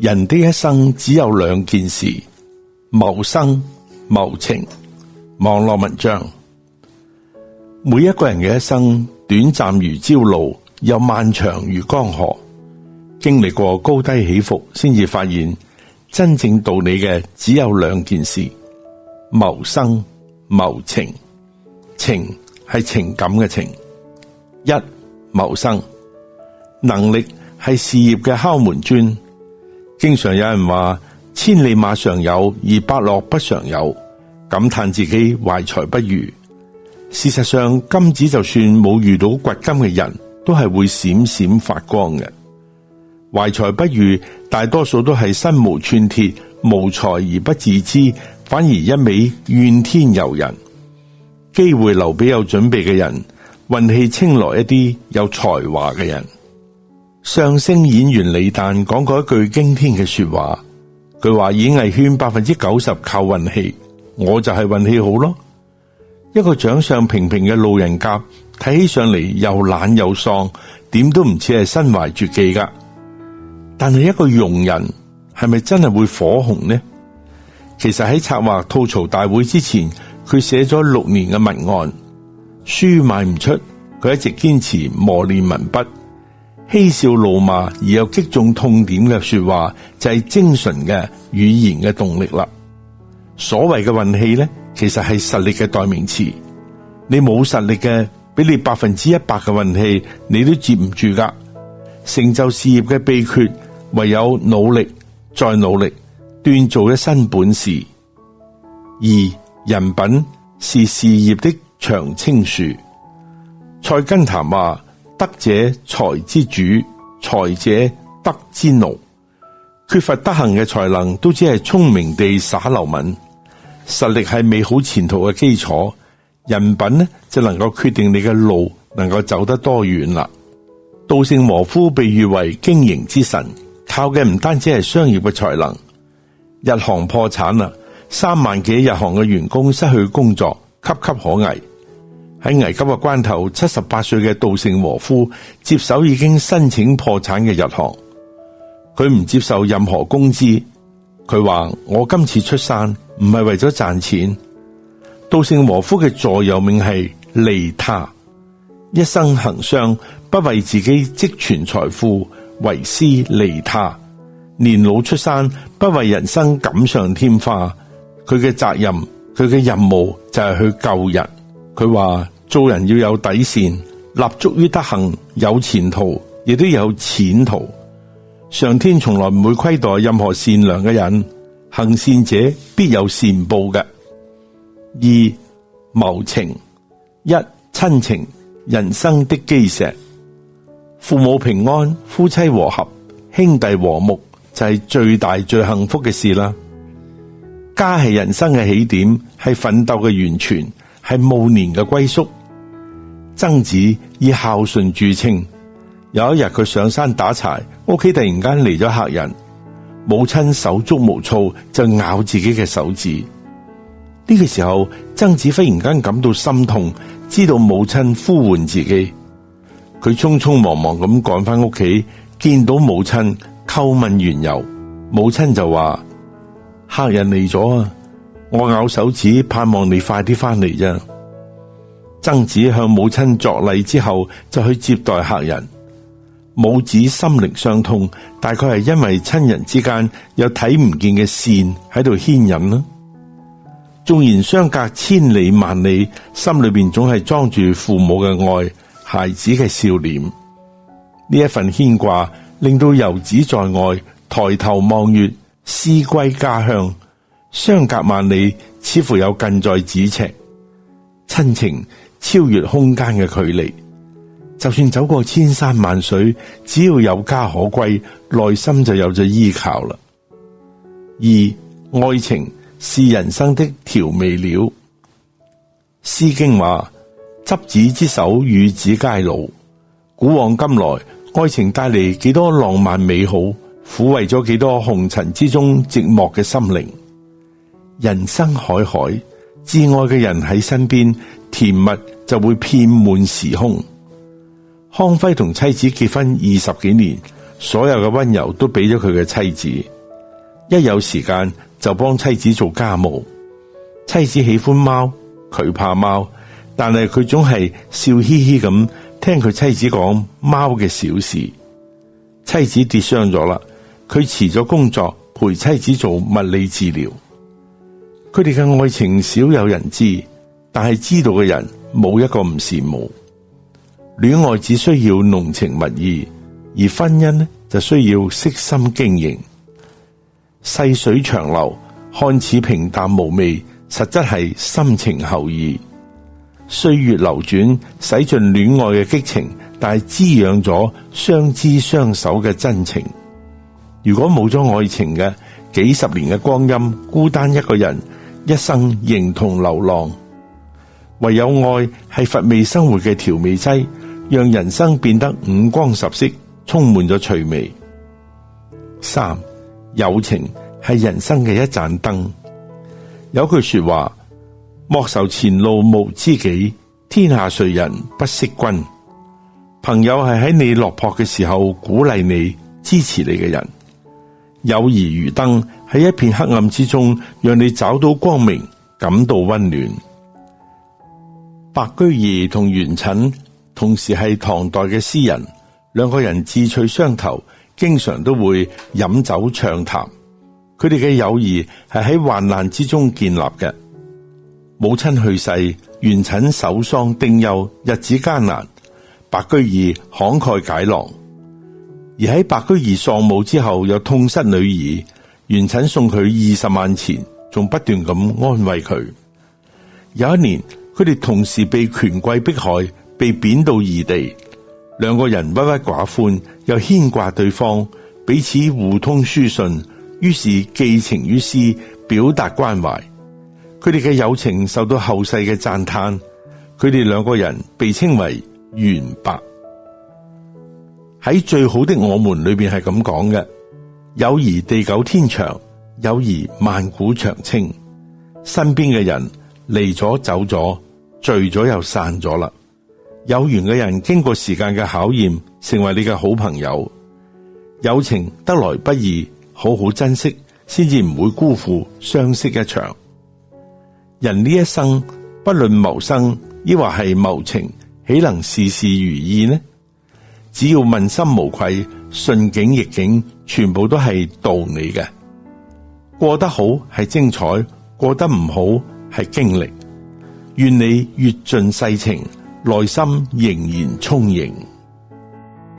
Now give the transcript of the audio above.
人的一生只有兩件事：謀生、謀情。網絡文章。每一個人嘅一生，短暫如朝露，又漫長如江河。經歷過高低起伏，先至發現真正道理嘅只有兩件事：謀生、謀情。情係情感嘅情。一、謀生。能力係事業嘅敲門磚。經常有人話千里馬常有，而伯樂不常有，感嘆自己懷才不遇。事實上，金子就算冇遇到掘金嘅人，都係會閃閃發光嘅。懷才不遇，大多數都係身無寸鐵，無才而不自知，反而一味怨天尤人。機會留俾有準備嘅人，運氣青睞一啲有才華嘅人。相聲演員李誕講過一句驚天嘅說話，佢話演藝圈90%靠運氣，我就係運氣好咯。一個長相平平嘅路人甲，睇起上嚟又懶又喪，點都唔似係身懷絕技噶。但係一個庸人係咪真係會火紅呢？其實喺策劃吐槽大會之前，佢寫咗6年嘅文案，書賣唔出，佢一直堅持磨練文筆。嬉笑怒罵而又擊中痛點嘅說話，就係精純嘅語言嘅動力啦。所謂嘅運氣呢，其實係實力嘅代名詞。你冇實力嘅，俾你100%嘅運氣，你都接唔住噶。成就事業嘅秘訣，唯有努力再努力，鍛造一身本事。二、人品是事業的長青樹。菜根譚話：德者才之主，才者德之奴。缺乏德行嘅才能，都只係聰明地耍流氓。實力係美好前途嘅基礎，人品呢就能夠決定你嘅路能夠走得多遠啦。稻盛和夫被譽為經營之神，靠嘅唔單止係商業嘅才能。日航破產啦，3萬幾日航嘅員工失去工作，岌岌可危。喺危急嘅關頭，78歲嘅稻盛和夫接手已經申請破產嘅日航，佢唔接受任何工資。佢話：我今次出山唔係為咗賺錢。稻盛和夫嘅座右銘係利他，一生行商不為自己積存財富，為私利他。年老出山不為人生錦上添花，佢嘅責任，佢嘅任務就係去救人。佢話做人要有底線，立足於德行，有前途，亦都有淺途。上天從來唔會虧待任何善良嘅人，行善者必有善報嘅。二、謀情。一、親情，人生的基石。父母平安，夫妻和合，兄弟和睦，就係最大最幸福嘅事啦。家係人生嘅起點，係奮鬥嘅源泉，係暮年嘅歸宿。曾子以孝順著稱，有一日佢上山打柴，屋企突然間嚟咗客人，母親手足無措就咬自己嘅手指。呢個時候，曾子忽然間感到心痛，知道母親呼喚自己，佢匆匆忙忙咁趕翻屋企，見到母親，叩問緣由，母親就話：客人嚟咗啊，我咬手指，盼望你快啲翻嚟啫。曾子向母親作禮之後，就去接待客人。母子心靈相通，大概係因為親人之間有睇唔見嘅線喺度牽引啦。縱然相隔千里萬里，心裏邊總係裝住父母嘅愛，孩子嘅笑臉。呢一份牽掛，令到遊子在外，抬頭望月，思歸家鄉。相隔萬里，似乎有近在咫尺。親情超越空間嘅距離，就算走過千山萬水，只要有家可歸，內心就有咗依靠啦。二、愛情是人生的調味料。詩經話：執子之手，與子偕老。古往今來，愛情帶嚟幾多浪漫美好，撫慰咗幾多紅塵之中寂寞嘅心靈。人生海海，至愛嘅人喺身邊，甜蜜就會遍滿時空。康輝同妻子結婚20幾年，所有嘅溫柔都俾咗佢嘅妻子。一有時間就幫妻子做家務。妻子喜歡貓，佢怕貓，但係佢總係笑嘻嘻咁聽佢妻子講貓嘅小事。妻子跌傷咗啦，佢辭咗工作陪妻子做物理治療。佢哋嘅愛情少有人知，但係知道嘅人冇一個唔羨慕。戀愛只需要濃情蜜意，而婚姻呢就需要悉心經營。細水長流，看似平淡無味，實質係深情厚意。歲月流轉，洗盡戀愛嘅激情，但係滋養咗相知相守嘅真情。如果冇咗愛情嘅，幾十年嘅光陰，孤單一個人，一生形同流浪。唯有愛係乏味生活嘅調味劑，讓人生變得五光十色，充滿咗趣味。3. 友情係人生嘅一盞燈。有句說話，莫愁前路無知己，天下誰人不識君。朋友係喺你落魄嘅時候鼓勵你、支持你嘅人。友誼如燈，喺一片黑暗之中，讓你找到光明，感到溫暖。白居易同元稹同時係唐代嘅詩人，兩個人志趣相投，經常都會飲酒暢談。佢哋嘅友誼係喺患難之中建立嘅。母親去世，元稹守喪丁憂，日子艱難，白居易慷慨解囊。而喺白居易喪母之後，又痛失女兒，元稹送佢20萬錢，仲不斷咁安慰佢。有一年，佢哋同時被權貴迫害，被貶到異地，兩個人鬱鬱寡歡，又牽掛對方，彼此互通書信，於是寄情於詩，表達關懷。佢哋嘅友情受到後世嘅讚嘆，佢哋兩個人被稱為元白。喺最好的我們裏邊係咁講嘅：友誼地久天長，友誼萬古長青。身邊嘅人嚟咗走咗，聚咗又散咗啦。有緣嘅人經過時間嘅考驗，成為你嘅好朋友。友情得來不易，好好珍惜，先至唔會辜負相識一場。人呢一生，不論謀生抑或係謀情，豈能事事如意呢？只要問心無愧，順境逆境全部都係道理嘅。過得好係精彩，過得唔好係經歷。願你閱盡世情，內心仍然充盈。